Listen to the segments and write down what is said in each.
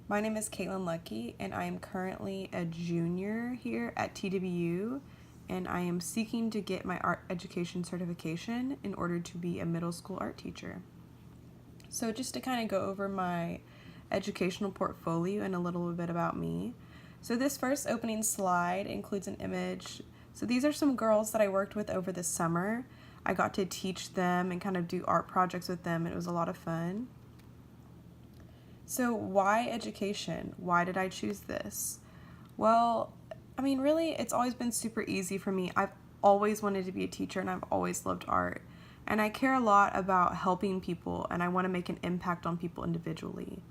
My name is Caitlin Lucky, and I am currently a junior here at TWU, and I am seeking to get my art education certification in order to be a middle school art teacher. So just to kind of go over my educational portfolio and a little bit about me. So this first opening slide includes an image. So these are some girls that I worked with over the summer. I got to teach them and kind of do art projects with them, and it was a lot of fun. So why education? Why did I choose this? Well, really, it's always been super easy for me. I've always wanted to be a teacher and I've always loved art. And I care a lot about helping people and I want to make an impact on people individually.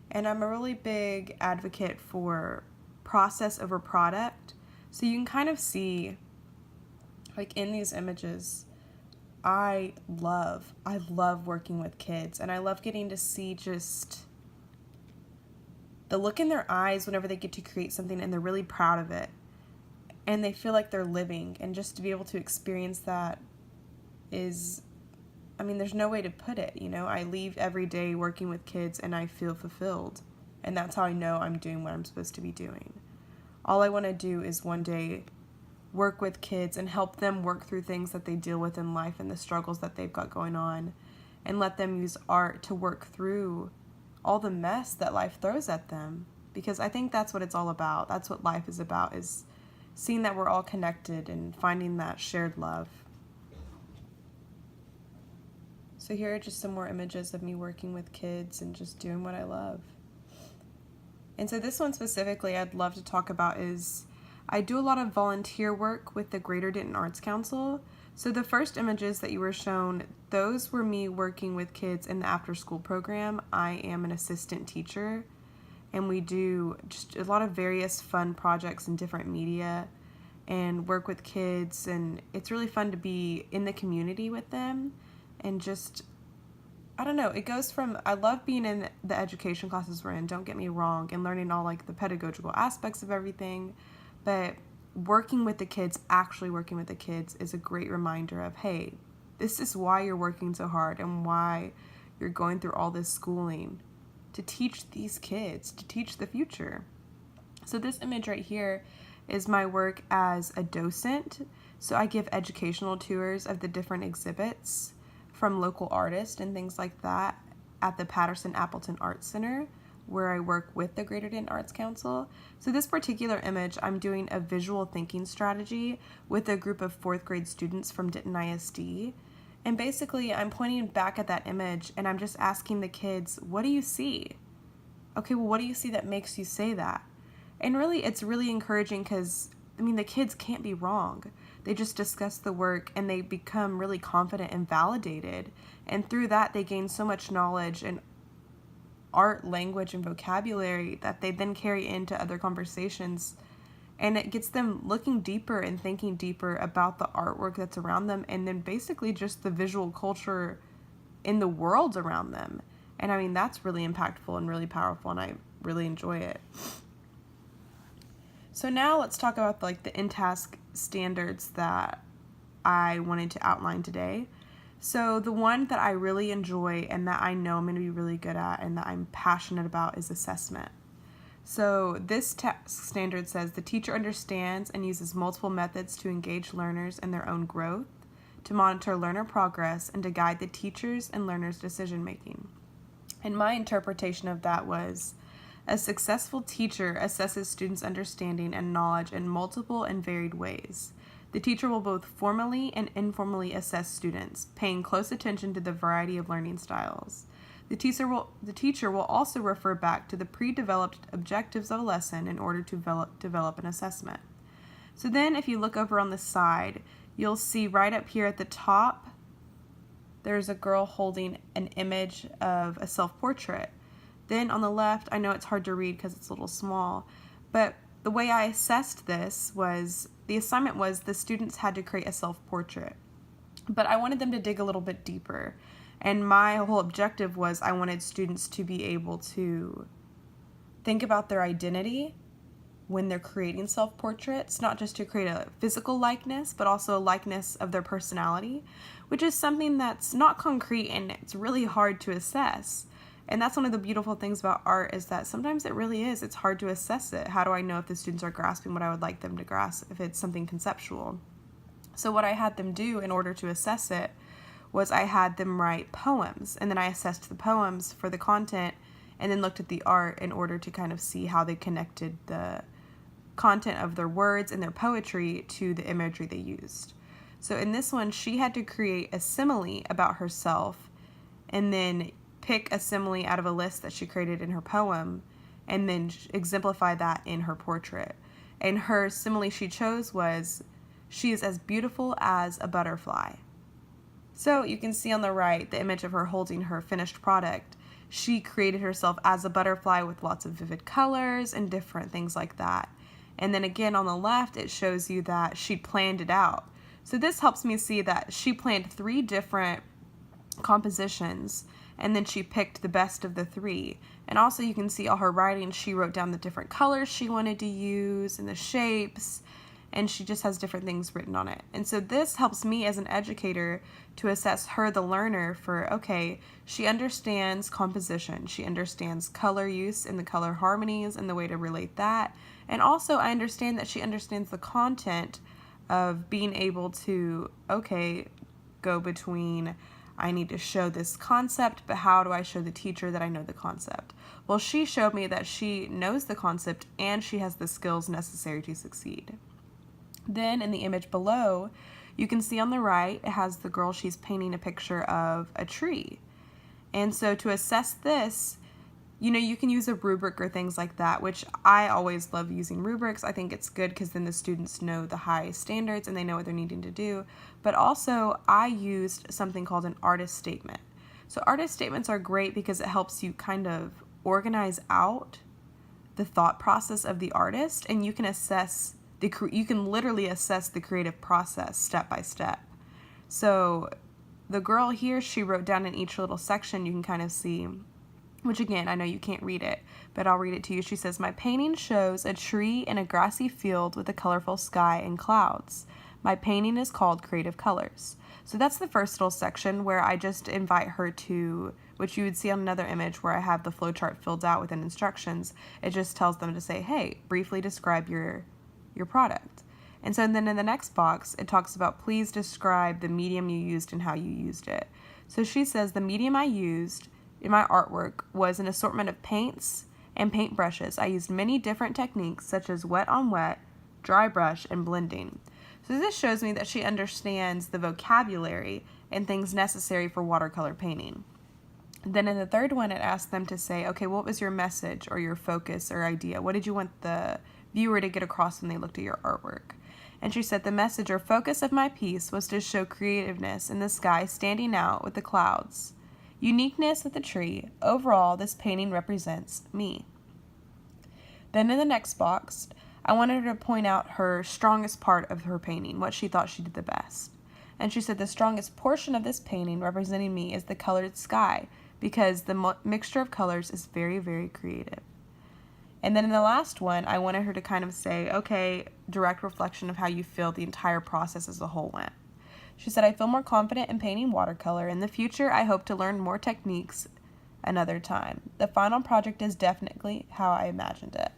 And I'm a really big advocate for process over product. So you can kind of see, like in these images, I love working with kids, and I love getting to see just the look in their eyes whenever they get to create something and they're really proud of it and they feel like they're living, and just to be able to experience that is, there's no way to put it, I leave every day working with kids and I feel fulfilled, and that's how I know I'm doing what I'm supposed to be doing. All I want to do is one day work with kids and help them work through things that they deal with in life and the struggles that they've got going on, and let them use art to work through all the mess that life throws at them, because I think that's what it's all about. That's what life is about, is seeing that we're all connected and finding that shared love. So here are just some more images of me working with kids and just doing what I love. And so this one specifically I'd love to talk about is I do a lot of volunteer work with the Greater Denton Arts Council. So the first images that you were shown, those were me working with kids in the after school program. I am an assistant teacher, and we do just a lot of various fun projects in different media and work with kids, and it's really fun to be in the community with them. And just, I don't know, it goes from, I love being in the education classes we're in, don't get me wrong, and learning all like the pedagogical aspects of everything, but working with the kids, actually working with the kids, is a great reminder of, hey, this is why you're working so hard and why you're going through all this schooling, to teach these kids, to teach the future. So this image right here is my work as a docent. So I give educational tours of the different exhibits from local artists and things like that at the Patterson-Appleton Arts Center, where I work with the Greater Denton Arts Council. So this particular image, I'm doing a visual thinking strategy with a group of 4th grade students from Denton ISD. And basically, I'm pointing back at that image and I'm just asking the kids, what do you see? Okay, well, what do you see that makes you say that? And really, it's really encouraging because, the kids can't be wrong. They just discuss the work and they become really confident and validated. And through that, they gain so much knowledge and art, language, and vocabulary that they then carry into other conversations, and it gets them looking deeper and thinking deeper about the artwork that's around them, and then basically just the visual culture in the world around them. And that's really impactful and really powerful, and I really enjoy it. So now let's talk about the InTask standards that I wanted to outline today. So the one that I really enjoy and that I know I'm going to be really good at and that I'm passionate about is assessment. So this task standard says the teacher understands and uses multiple methods to engage learners in their own growth, to monitor learner progress, and to guide the teachers' and learners' decision making. And my interpretation of that was, a successful teacher assesses students' understanding and knowledge in multiple and varied ways. The teacher will both formally and informally assess students, paying close attention to the variety of learning styles. The teacher will also refer back to the pre-developed objectives of a lesson in order to develop an assessment. So then if you look over on the side, you'll see right up here at the top, there's a girl holding an image of a self-portrait. Then on the left, I know it's hard to read because it's a little small, but the way I assessed this was, the assignment was the students had to create a self-portrait, but I wanted them to dig a little bit deeper. And my whole objective was I wanted students to be able to think about their identity when they're creating self-portraits, not just to create a physical likeness, but also a likeness of their personality, which is something that's not concrete and it's really hard to assess. And that's one of the beautiful things about art, is that sometimes it really is. It's hard to assess it. How do I know if the students are grasping what I would like them to grasp if it's something conceptual? So what I had them do in order to assess it was I had them write poems, and then I assessed the poems for the content and then looked at the art in order to kind of see how they connected the content of their words and their poetry to the imagery they used. So in this one, she had to create a simile about herself and then pick a simile out of a list that she created in her poem and then exemplify that in her portrait. And her simile she chose was, "She is as beautiful as a butterfly." So you can see on the right the image of her holding her finished product. She created herself as a butterfly with lots of vivid colors and different things like that. And then again on the left, it shows you that she planned it out. So this helps me see that she planned 3 different compositions, and then she picked the best of the 3. And also you can see all her writing. She wrote down the different colors she wanted to use and the shapes, and she just has different things written on it. And so this helps me as an educator to assess her, the learner, for, okay, she understands composition, she understands color use and the color harmonies and the way to relate that. And also I understand that she understands the content of being able to, okay, go between, I need to show this concept, but how do I show the teacher that I know the concept? Well, she showed me that she knows the concept and she has the skills necessary to succeed. Then in the image below, you can see on the right, it has the girl, she's painting a picture of a tree. And so to assess this, you can use a rubric or things like that, which I always love using rubrics. I think it's good because then the students know the high standards and they know what they're needing to do. But also I used something called an artist statement. So artist statements are great because it helps you kind of organize out the thought process of the artist, and you can assess you can literally assess the creative process step by step. So the girl here, she wrote down in each little section, you can kind of see, which again, I know you can't read it, but I'll read it to you. She says, "My painting shows a tree in a grassy field with a colorful sky and clouds. My painting is called Creative Colors." So that's the first little section where I just invite her to, which you would see on another image where I have the flowchart filled out within instructions. It just tells them to say, hey, briefly describe your product. And so then in the next box, it talks about, please describe the medium you used and how you used it. So she says, the medium I used in my artwork was an assortment of paints and paint brushes. I used many different techniques such as wet on wet, dry brush, and blending. So this shows me that she understands the vocabulary and things necessary for watercolor painting. Then in the third one, it asked them to say, okay, what was your message or your focus or idea? What did you want the viewer to get across when they looked at your artwork? And she said, the message or focus of my piece was to show creativeness in the sky standing out with the clouds, uniqueness with the tree. Overall, this painting represents me. Then in the next box, I wanted her to point out her strongest part of her painting, what she thought she did the best. And she said, the strongest portion of this painting representing me is the colored sky, because the mixture of colors is very, very creative. And then in the last one, I wanted her to kind of say, okay, direct reflection of how you feel the entire process as a whole went. She said, I feel more confident in painting watercolor. In the future, I hope to learn more techniques another time. The final project is definitely how I imagined it.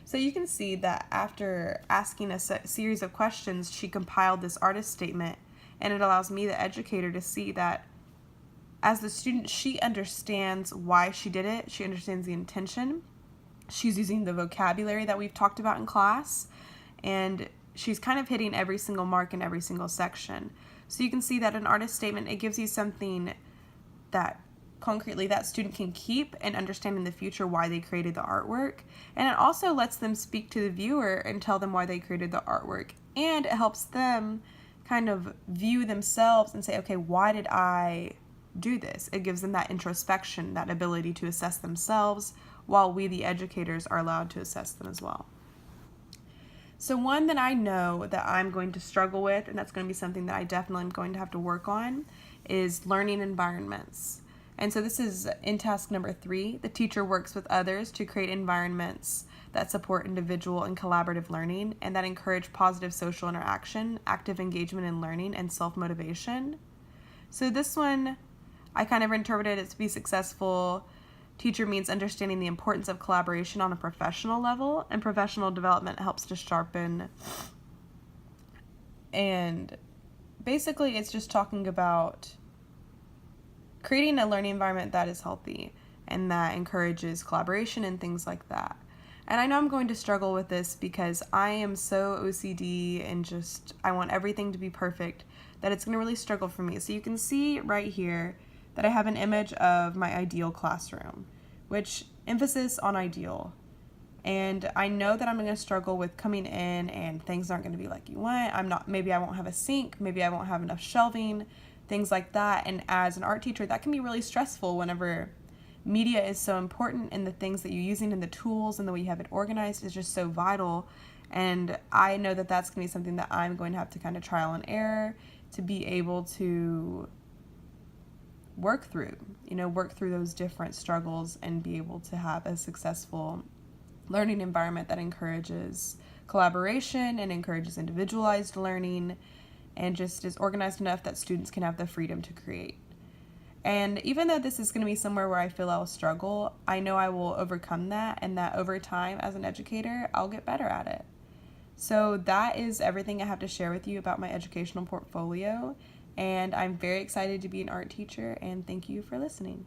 So you can see that after asking a series of questions, she compiled this artist statement, and it allows me, the educator, to see that as the student, she understands why she did it. She understands the intention. She's using the vocabulary that we've talked about in class, and she's kind of hitting every single mark in every single section. So you can see that an artist statement, it gives you something that concretely that student can keep and understand in the future why they created the artwork. And it also lets them speak to the viewer and tell them why they created the artwork. And it helps them kind of view themselves and say, okay, why did I do this? It gives them that introspection, that ability to assess themselves, while we, the educators, are allowed to assess them as well. So one that I know that I'm going to struggle with, and that's going to be something that I definitely am going to have to work on, is learning environments. And so this is in task number 3. The teacher works with others to create environments that support individual and collaborative learning and that encourage positive social interaction, active engagement in learning, and self-motivation. So this one, I kind of interpreted it to be successful Teacher means understanding the importance of collaboration on a professional level, and professional development helps to sharpen. And basically, it's just talking about creating a learning environment that is healthy and that encourages collaboration and things like that. And I know I'm going to struggle with this because I am so OCD and just I want everything to be perfect that it's going to really struggle for me. So you can see right here that I have an image of my ideal classroom, which emphasis on ideal. And I know that I'm going to struggle with coming in and things aren't going to be like you want. Maybe I won't have a sink, maybe I won't have enough shelving, things like that. And as an art teacher, that can be really stressful whenever media is so important and the things that you're using and the tools and the way you have it organized is just so vital. And I know that that's going to be something that I'm going to have to kind of trial and error to be able to work through those different struggles and be able to have a successful learning environment that encourages collaboration and encourages individualized learning and just is organized enough that students can have the freedom to create. And even though this is going to be somewhere where I feel I'll struggle, I know I will overcome that, and that over time as an educator, I'll get better at it. So that is everything I have to share with you about my educational portfolio, and I'm very excited to be an art teacher, and thank you for listening.